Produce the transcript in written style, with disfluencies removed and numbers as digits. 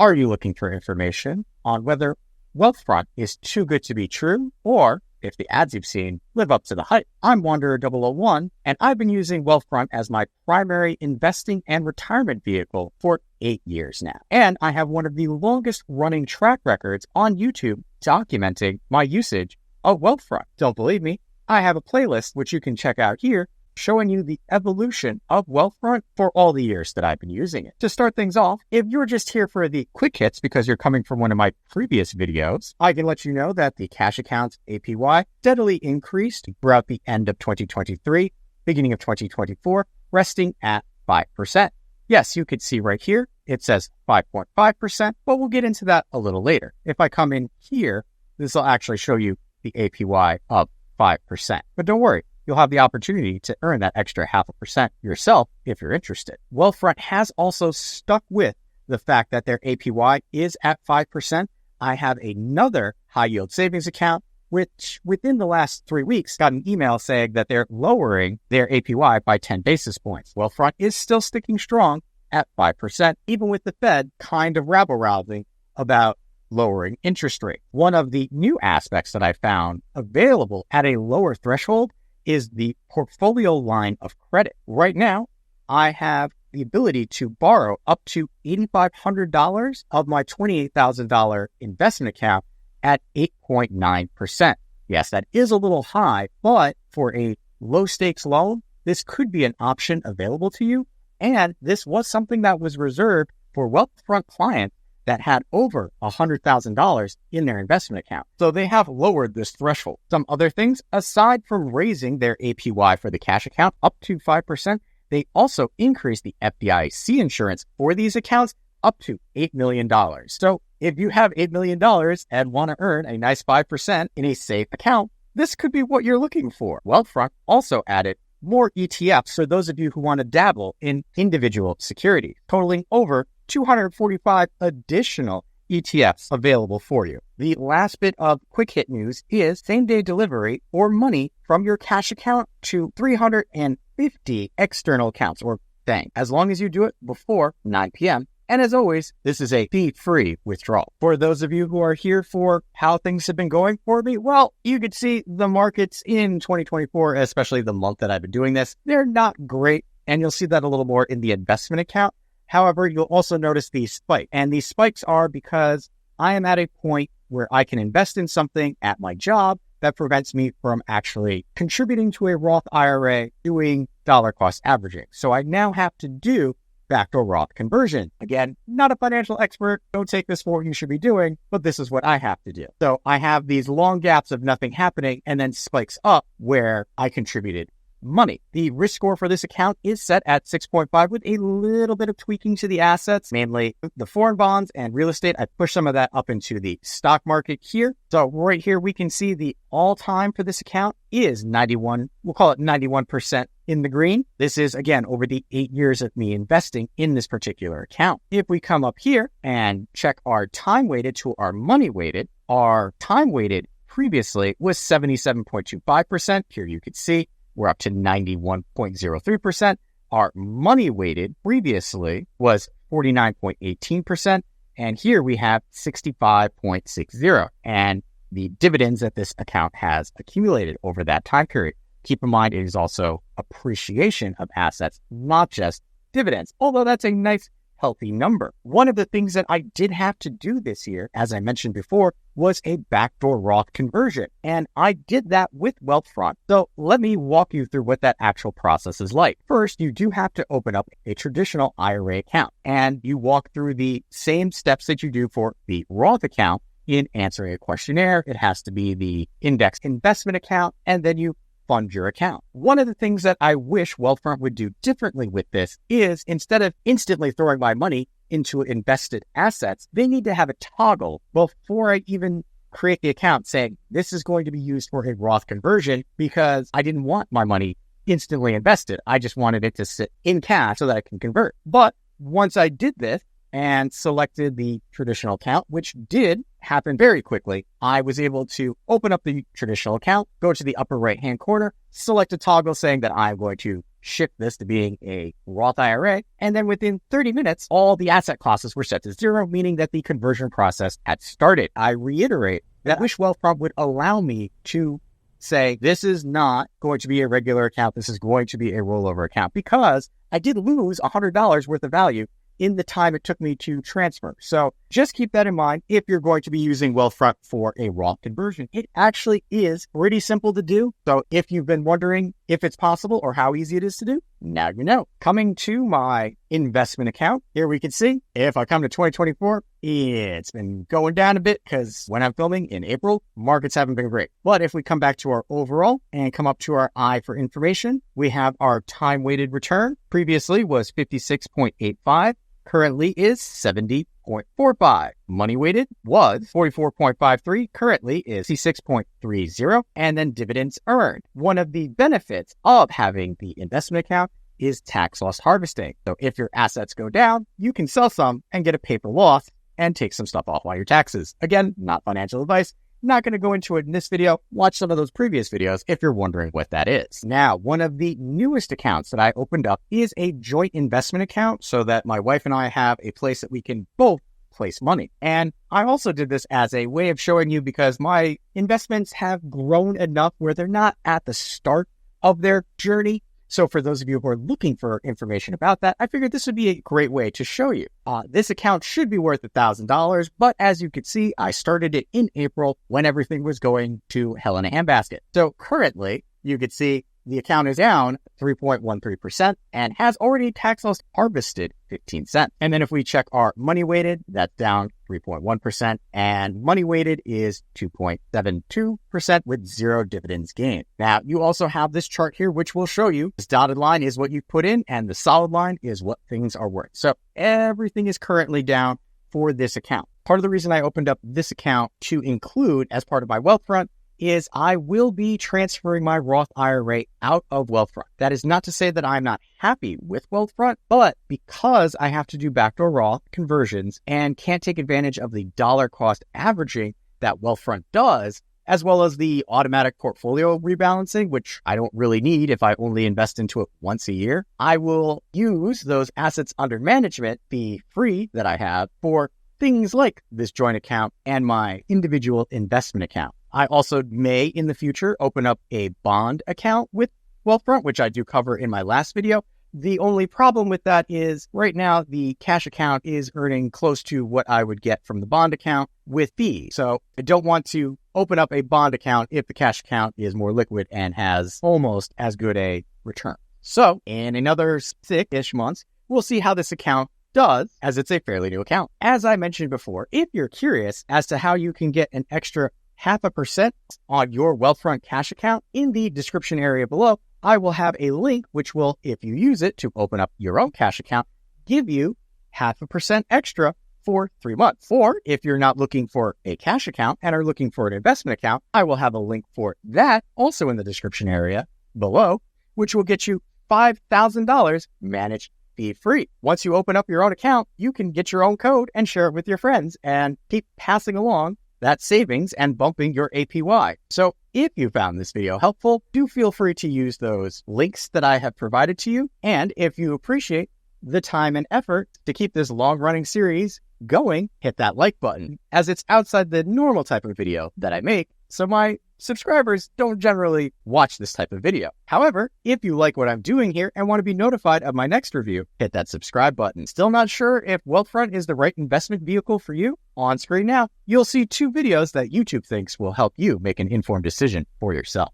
Are you looking for information on whether Wealthfront is too good to be true, or if the ads you've seen live up to the hype? I'm Wanderer001, and I've been using Wealthfront as my primary investing and retirement vehicle for 8 years now. And I have one of the longest running track records on YouTube documenting my usage of Wealthfront. Don't believe me? I have a playlist which you can check out here showing you the evolution of Wealthfront for all the years that I've been using it. To start things off, if you're just here for the quick hits because you're coming from one of my previous videos, I can let you know that the cash account's APY steadily increased throughout the end of 2023, beginning of 2024, resting at 5%. Yes, you could see right here, it says 5.5%, but we'll get into that a little later. If I come in here, this will actually show you the APY of 5%. But don't worry, you'll have the opportunity to earn that extra 0.5% yourself if you're interested. Wealthfront has also stuck with the fact that their APY is at 5%. I have another high yield savings account, which within the last 3 weeks got an email saying that they're lowering their APY by 10 basis points. Wealthfront is still sticking strong at 5%, even with the Fed kind of rabble-rousing about lowering interest rate. One of the new aspects that I found available at a lower threshold is the portfolio line of credit. Right now, I have the ability to borrow up to $8,500 of my $28,000 investment account at 8.9%. Yes, that is a little high, but for a low stakes loan, this could be an option available to you. And this was something that was reserved for Wealthfront clients that had over $100,000 in their investment account. So they have lowered this threshold. Some other things, aside from raising their APY for the cash account up to 5%, they also increased the FDIC insurance for these accounts up to $8 million. So if you have $8 million and want to earn a nice 5% in a safe account, this could be what you're looking for. Wealthfront also added more ETFs for those of you who want to dabble in individual securities, totaling over 245 additional ETFs available for you. The last bit of quick hit news is same-day delivery or money from your cash account to 350 external accounts or bank, as long as you do it before 9 p.m. And as always, this is a fee-free withdrawal. For those of you who are here for how things have been going for me, well, you could see the markets in 2024, especially the month that I've been doing this, they're not great. And you'll see that a little more in the investment account. However, you'll also notice these spikes. And these spikes are because I am at a point where I can invest in something at my job that prevents me from actually contributing to a Roth IRA doing dollar cost averaging. So I now have to do backdoor Roth conversion. Again, not a financial expert. Don't take this for what you should be doing, but this is what I have to do. So I have these long gaps of nothing happening and then spikes up where I contributed money. The risk score for this account is set at 6.5 with a little bit of tweaking to the assets, mainly the foreign bonds and real estate. I pushed some of that up into the stock market here. So right here, we can see the all-time for this account is 91. We'll call it 91% in the green. This is, again, over the 8 years of me investing in this particular account. If we come up here and check our time-weighted to our money-weighted, our time-weighted previously was 77.25%. Here you can see we're up to 91.03%. Our money weighted previously was 49.18%. And here we have 65.60. And the dividends that this account has accumulated over that time period. Keep in mind, it is also appreciation of assets, not just dividends, although that's a nice healthy number. One of the things that I did have to do this year, as I mentioned before, was a backdoor Roth conversion. And I did that with Wealthfront. So let me walk you through what that actual process is like. First, you do have to open up a traditional IRA account, and you walk through the same steps that you do for the Roth account in answering a questionnaire. It has to be the index investment account, and then you fund your account. One of the things that I wish Wealthfront would do differently with this is, instead of instantly throwing my money into invested assets, they need to have a toggle before I even create the account saying this is going to be used for a Roth conversion, because I didn't want my money instantly invested. I just wanted it to sit in cash so that I can convert. But once I did this and selected the traditional account, which did happen very quickly, I was able to open up the traditional account, go to the upper right-hand corner, select a toggle saying that I'm going to shift this to being a Roth IRA. And then within 30 minutes, all the asset classes were set to zero, meaning that the conversion process had started. I reiterate that I wish Wealthfront would allow me to say, this is not going to be a regular account. This is going to be a rollover account, because I did lose $100 worth of value in the time it took me to transfer. So just keep that in mind if you're going to be using Wealthfront for a Roth conversion. It actually is pretty simple to do. So if you've been wondering if it's possible or how easy it is to do, now you know. Coming to my investment account, here we can see if I come to 2024, it's been going down a bit because when I'm filming in April, markets haven't been great. But if we come back to our overall and come up to our I for information, we have our time-weighted return. Previously was 56.85. Currently is 70.45. Money weighted was 44.53. Currently is 66.30. And then dividends earned. One of the benefits of having the investment account is tax loss harvesting. So if your assets go down, you can sell some and get a paper loss and take some stuff off on your taxes. Again, not financial advice. Not going to go into it in this video. Watch some of those previous videos if you're wondering what that is. Now, one of the newest accounts that I opened up is a joint investment account so that my wife and I have a place that we can both place money. And I also did this as a way of showing you because my investments have grown enough where they're not at the start of their journey. So for those of you who are looking for information about that, I figured this would be a great way to show you. This account should be worth $1,000, but as you can see, I started it in April when everything was going to hell in a handbasket. So currently, you can see the account is down 3.13% and has already tax loss harvested 15 cents. And then if we check our money weighted, that's down 3.1%, and money weighted is 2.72% with zero dividends gained. Now, you also have this chart here, which will show you this dotted line is what you put in and the solid line is what things are worth. So everything is currently down for this account. Part of the reason I opened up this account to include as part of my Wealthfront is I will be transferring my Roth IRA out of Wealthfront. That is not to say that I'm not happy with Wealthfront, but because I have to do backdoor Roth conversions and can't take advantage of the dollar cost averaging that Wealthfront does, as well as the automatic portfolio rebalancing, which I don't really need if I only invest into it once a year, I will use those assets under management, the free that I have, for things like this joint account and my individual investment account. I also may, in the future, open up a bond account with Wealthfront, which I do cover in my last video. The only problem with that is right now, the cash account is earning close to what I would get from the bond account with fees. So I don't want to open up a bond account if the cash account is more liquid and has almost as good a return. So in another 6-ish months, we'll see how this account does, as it's a fairly new account. As I mentioned before, if you're curious as to how you can get an extra 0.5% on your Wealthfront cash account, in the description area below, I will have a link which will, if you use it to open up your own cash account, give you 0.5% extra for 3 months. Or if you're not looking for a cash account and are looking for an investment account, I will have a link for that also in the description area below, which will get you $5,000 managed fee-free. Once you open up your own account, you can get your own code and share it with your friends and keep passing along that savings and bumping your APY. So if you found this video helpful, do feel free to use those links that I have provided to you. And if you appreciate the time and effort to keep this long-running series going, hit that like button, as it's outside the normal type of video that I make, so my subscribers don't generally watch this type of video. However, if you like what I'm doing here and want to be notified of my next review, hit that subscribe button. Still not sure if Wealthfront is the right investment vehicle for you? On screen now, you'll see 2 videos that YouTube thinks will help you make an informed decision for yourself.